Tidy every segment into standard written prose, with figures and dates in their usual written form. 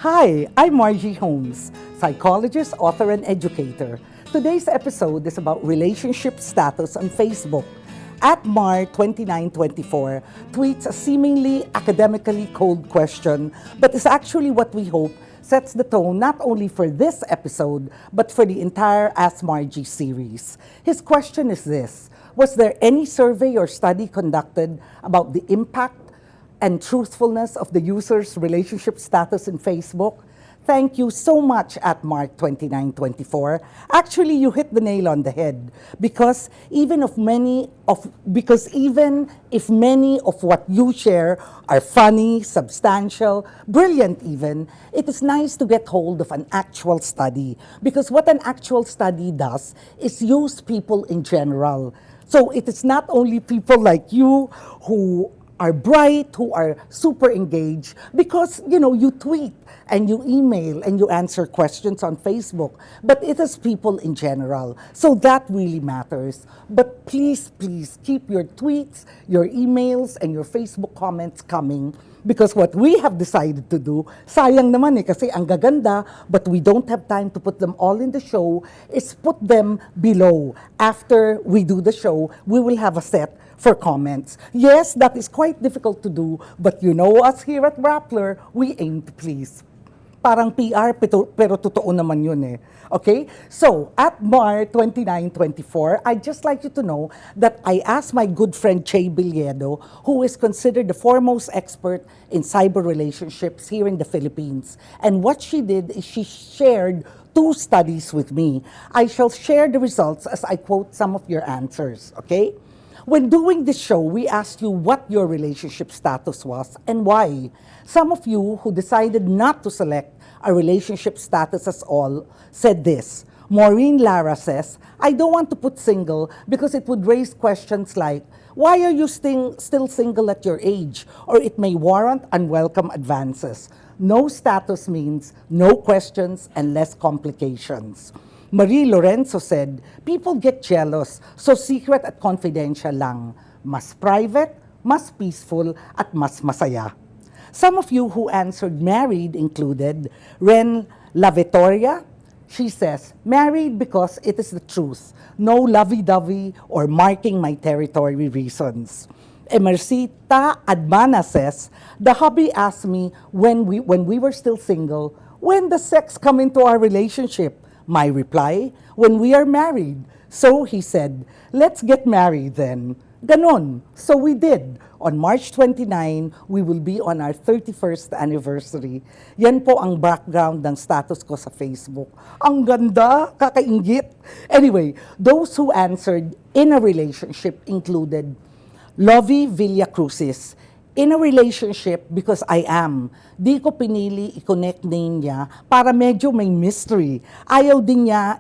Hi, I'm Margie Holmes, psychologist, author, and educator. Today's episode is about relationship status on Facebook. At Mar2924 tweets a seemingly academically cold question, but is actually what we hope sets the tone not only for this episode, but for the entire Ask Margie series. His question is this: was there any survey or study conducted about the impact and truthfulness of the user's relationship status in Facebook? Thank you so much at Mark2924. Actually, you hit the nail on the head because even if many of what you share are funny, substantial, brilliant even, it is nice to get hold of an actual study, because what an actual study does is use people in general. So it is not only people like you who are bright, who are super engaged, because you tweet and you email and you answer questions on Facebook, but it is people in general. So that really matters. But please keep your tweets, your emails, and your Facebook comments coming, because what we have decided to do, sayang naman kasi ang gaganda, but we don't have time to put them all in the show, is put them below. After we do the show, we will have a set for comments. Yes, that is quite difficult to do, but you know us here at Rappler, we aim to please. Parang PR, pero totoo naman yun eh. Okay? So, at Mar2924, I'd just like you to know that I asked my good friend Che Billedo, who is considered the foremost expert in cyber relationships here in the Philippines. And what she did is she shared 2 studies with me. I shall share the results as I quote some of your answers. Okay? When doing this show, we asked you what your relationship status was and why. Some of you who decided not to select a relationship status at all said this. Maureen Lara says, I don't want to put single because it would raise questions like, why are you still single at your age? Or it may warrant unwelcome advances. No status means no questions and less complications. Marie Lorenzo said, people get jealous, so secret at confidential lang. Mas private, mas peaceful, at mas masaya. Some of you who answered married included Ren Lavitoria. She says, married because it is the truth. No lovey-dovey or marking my territory reasons. Emercita Admana says, the hubby asked me when we were still single, when does sex come into our relationship? My reply, when we are married. So he said, let's get married then. Ganon. So we did. On March 29, we will be on our 31st anniversary. Yan po ang background ng status ko sa Facebook. Ang ganda, kakaingit. Anyway, those who answered in a relationship included Lovey Villacruzes. In a relationship because I am. Di ko pinili i-connect name niya para medyo may mystery. Ayaw din niya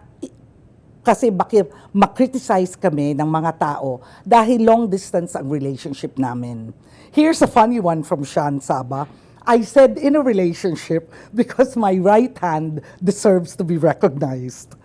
kasi bakit makriticize kami ng mga tao dahil long distance ang relationship namin. Here's a funny one from Sean Saba. I said in a relationship because my right hand deserves to be recognized.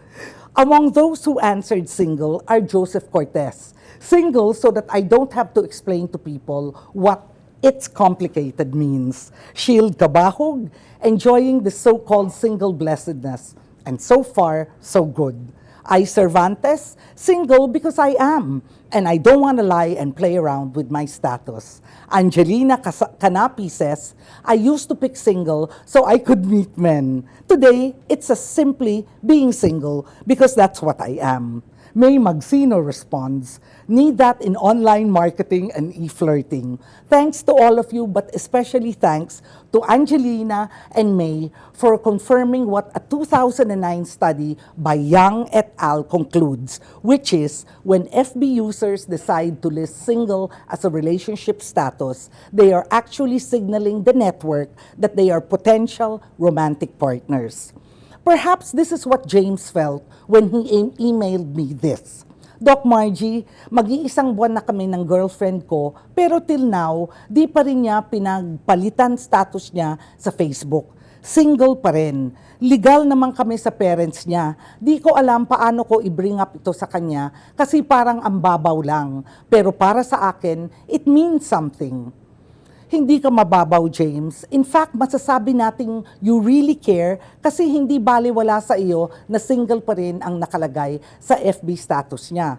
Among those who answered single are Joseph Cortez. Single so that I don't have to explain to people what it's complicated means. Shield Kabahog, enjoying the so-called single blessedness. And so far, so good. I Cervantes, single because I am. And I don't want to lie and play around with my status. Angelina Canapi says, I used to pick single so I could meet men. Today, it's simply being single because that's what I am. May Magsino responds, need that in online marketing and e-flirting. Thanks to all of you, but especially thanks to Angelina and May for confirming what a 2009 study by Young et al. Concludes, which is when FB users decide to list single as a relationship status, they are actually signaling the network that they are potential romantic partners. Perhaps this is what James felt when he emailed me this. Doc Margie, mag-iisang buwan na kami ng girlfriend ko, pero till now, di pa rin niya pinagpalitan status niya sa Facebook. Single pa rin. Legal naman kami sa parents niya. Di ko alam paano ko i-bring up ito sa kanya kasi parang ang babaw lang. Pero para sa akin, it means something. Hindi ka mababaw, James. In fact, masasabi nating you really care kasi hindi baliwala sa iyo na single pa rin ang nakalagay sa FB status niya.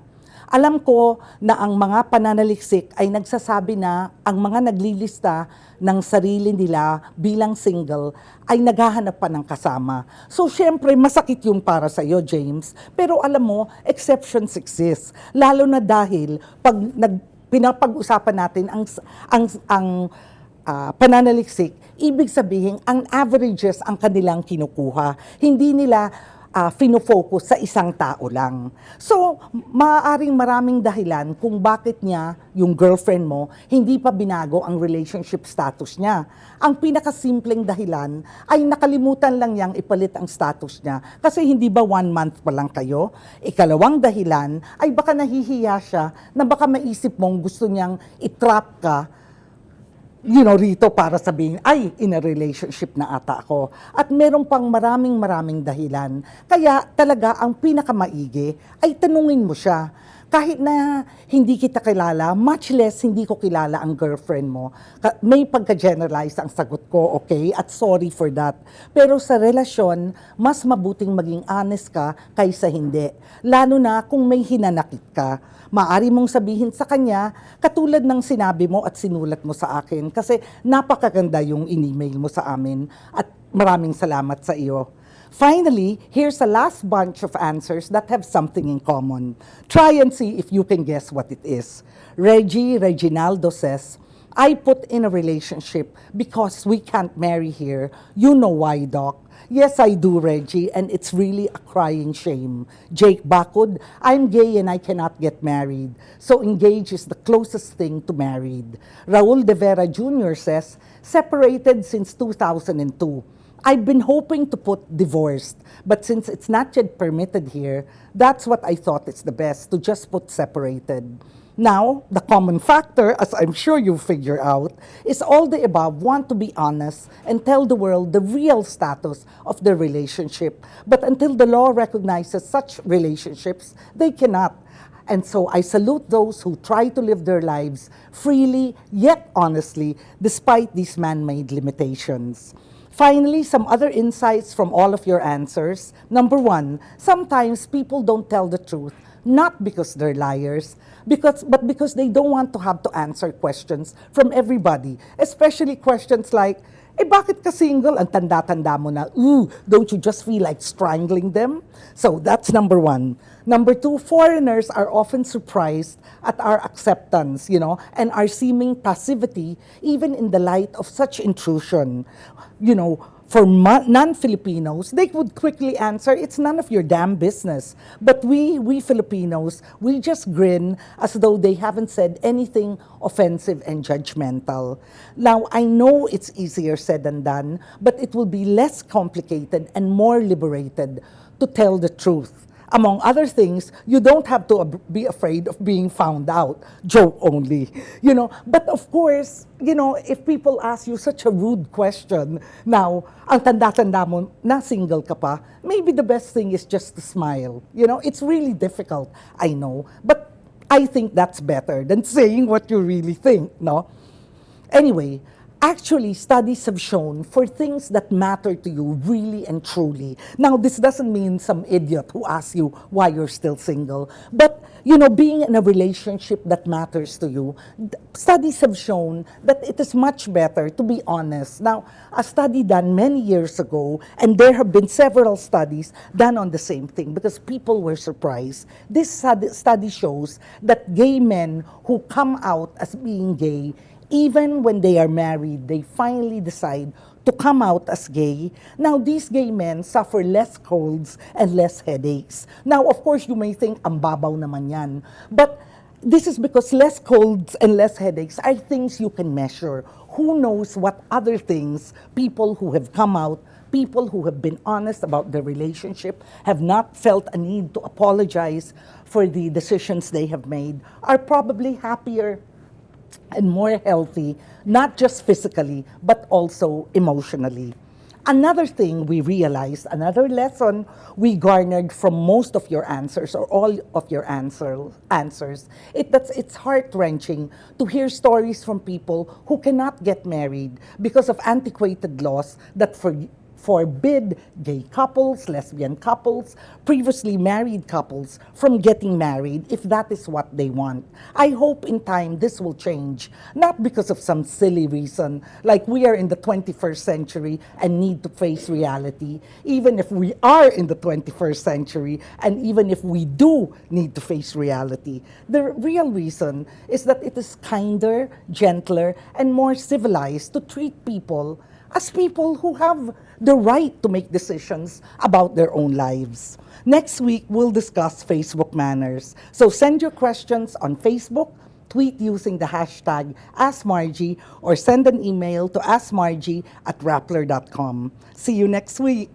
Alam ko na ang mga pananaliksik ay nagsasabi na ang mga naglilista ng sarili nila bilang single ay naghahanap pa ng kasama. So, syempre, masakit yung para sa iyo, James. Pero alam mo, exceptions exist. Lalo na dahil pag pinapag-usapan natin ang pananaliksik, ibig sabihin, ang averages ang kanilang kinukuha. Hindi nila fino-focus sa isang tao lang. So, maaaring maraming dahilan kung bakit niya, yung girlfriend mo, hindi pa binago ang relationship status niya. Ang pinakasimpleng dahilan ay nakalimutan lang niyang ipalit ang status niya kasi hindi ba 1 month pa lang kayo? Ikalawang dahilan ay baka nahihiya siya na baka maisip mong gusto niyang itrap ka rito para sabihin, ay, in a relationship na ata ako. At meron pang maraming dahilan. Kaya talaga ang pinakamaigi ay tanungin mo siya. Kahit na hindi kita kilala, much less hindi ko kilala ang girlfriend mo. May pagka-generalize ang sagot ko, okay? At sorry for that. Pero sa relasyon, mas mabuting maging honest ka kaysa hindi. Lalo na kung may hinanakit ka. Maari mong sabihin sa kanya, katulad ng sinabi mo at sinulat mo sa akin, kasi napakaganda yung in-email mo sa amin at maraming salamat sa iyo. Finally, here's a last bunch of answers that have something in common. Try and see if you can guess what it is. Reginaldo says, I put in a relationship because we can't marry here. You know why, Doc? Yes, I do, Reggie, and it's really a crying shame. Jake Bakud, I'm gay and I cannot get married. So engaged is the closest thing to married. Raul De Vera Jr. says, separated since 2002. I've been hoping to put divorced, but since it's not yet permitted here, that's what I thought is the best, to just put separated. Now, the common factor, as I'm sure you figure out, is all the above want to be honest and tell the world the real status of the relationship. But until the law recognizes such relationships, they cannot. And so I salute those who try to live their lives freely yet honestly, despite these man-made limitations. Finally, some other insights from all of your answers. Number one, sometimes people don't tell the truth, not because they're liars, but because they don't want to have to answer questions from everybody, especially questions like, bakit ka single? Ang tanda-tanda mo na, don't you just feel like strangling them? So that's number one. Number two, foreigners are often surprised at our acceptance, and our seeming passivity, even in the light of such intrusion. For non-Filipinos, they would quickly answer, it's none of your damn business. But we Filipinos, we just grin as though they haven't said anything offensive and judgmental. Now, I know it's easier said than done, but it will be less complicated and more liberated to tell the truth. Among other things, you don't have to be afraid of being found out. Joke only. But of course, if people ask you such a rude question, now, ang tanda-tanda mo na single ka pa, maybe the best thing is just to smile. It's really difficult, I know. But I think that's better than saying what you really think, no? Anyway, actually, studies have shown for things that matter to you really and truly. Now, this doesn't mean some idiot who asks you why you're still single. But, being in a relationship that matters to you, studies have shown that it is much better to be honest. Now, a study done many years ago, and there have been several studies done on the same thing because people were surprised. This study shows that gay men who come out as being gay, even when they are married, they finally decide to come out as gay. Now, these gay men suffer less colds and less headaches. Now, of course, you may think, ang babaw naman yan. But this is because less colds and less headaches are things you can measure. Who knows what other things people who have come out, people who have been honest about their relationship, have not felt a need to apologize for the decisions they have made, are probably happier and more healthy, not just physically, but also emotionally. Another thing we realized, another lesson we garnered from most of your answers or all of your answers, it's heart-wrenching to hear stories from people who cannot get married because of antiquated laws that forbid gay couples, lesbian couples, previously married couples from getting married if that is what they want. I hope in time this will change, not because of some silly reason, like we are in the 21st century and need to face reality, even if we are in the 21st century and even if we do need to face reality. The real reason is that it is kinder, gentler, and more civilized to treat people as people who have the right to make decisions about their own lives. Next week, we'll discuss Facebook manners. So send your questions on Facebook, tweet using the hashtag AskMargie, or send an email to askmargie@rappler.com. See you next week.